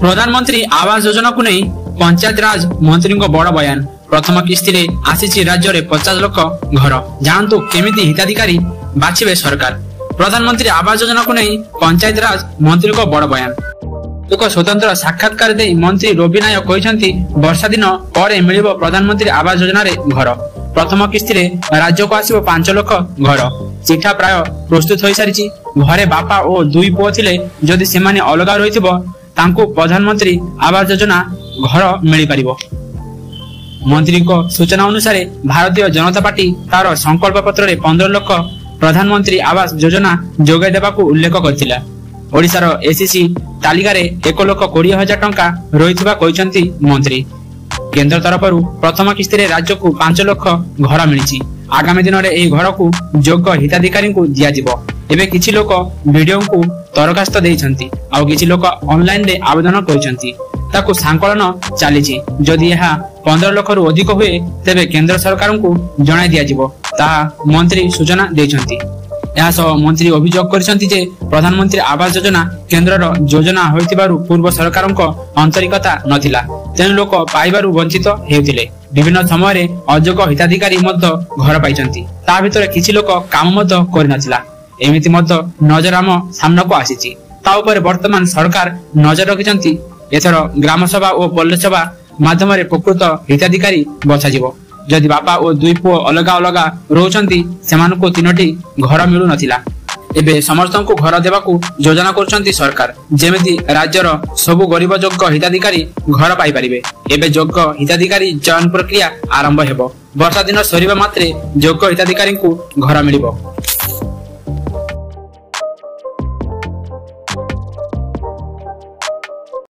प्रधानमंत्री आवास योजना को नहीं पंचायत राज मंत्री बड़ बयान। प्रथम किस्ती आसी राज्य में 50 लाख घर। जानतु केमिति हिताधिकारी बाछिबे सरकार। प्रधानमंत्री आवास योजना को नहीं पंचायत राज मंत्री बड़ बयान। एक स्वतंत्र साक्षात्कार दे मंत्री रवि नायक कहते वर्षा दिन पर मिलिबो प्रधानमंत्री आवास योजना रे घर। प्रथम किस्ती राज्य को आसिबो 5 लाख घर। चिठा प्राय प्रस्तुत हो सारी। घरे बापा और 2 पुओ थिले जदि सेमाने अलगा रहिथिबो तांको प्रधानमंत्री आवास योजना घर मिल पारिबो। मंत्री को सूचना अनुसार भारतीय जनता पार्टी तार संकल्प पत्र रे 15 लाख प्रधानमंत्री आवास योजना जोगाई देबाकू उल्लेख करथिला। ओडिशार एसीसी तालिका रे 1,20,000 टंका रहिथिबा कहिसंती मंत्री। केंद्र तरफरु प्रथम किस्ती रे राज्य को 5 लाख घर मिलिछि। आगामी दिन में यह घर को योग्य हिताधिकारी को दिया जिवो। एबे किछि लोक वीडियो को दरखास्त देइछंती आ किछि लोक ऑनलाइन रे आवेदन करिसंती। ताकू सांकलन चली। जदि यह 15 लाख रु अधिक हुए तेबे केंद्र सरकार को जणाई दिया जिवो ताहा मंत्री सूचना देइछंती। यह सह मंत्री अभियोग करिसंती जे प्रधानमंत्री आवास योजना केंद्रर योजना होइतिबारु पूर्व सरकारक आंतरिकता नथिला। तेनु लोक पाइबारु वंचित हेउतिले। विभिन्न समय रे अयोग्य हिताधिकारी मध्य घर पाइछंती। ता भितर किछि लोक काम मध्य करि नथिला। एमिति मध्य नजर आम सामना को आसीछि। ता ऊपर वर्तमान सरकार नजर रखिछंती। एथर ग्राम सभा और पल्ले सभा माध्यम रे प्रकृत हिताधिकारी बछा जिवो। जदि बापा और 2 पुओ अलगा अलगा रोचंती सेमान को 3टी घर मिलु नथिला। एबे समस्त को घर देबाकू योजना करछंती सरकार। जेमिति राज्यर सबु गरीब योग्य हिताधिकारी घर पाई परिबे। एबे योग्य हिताधिकारी चयन प्रक्रिया आरंभ हेबो। वर्षा दिन सरीबा मात्रे योग्य हिताधिकारी को घर मिलिबो।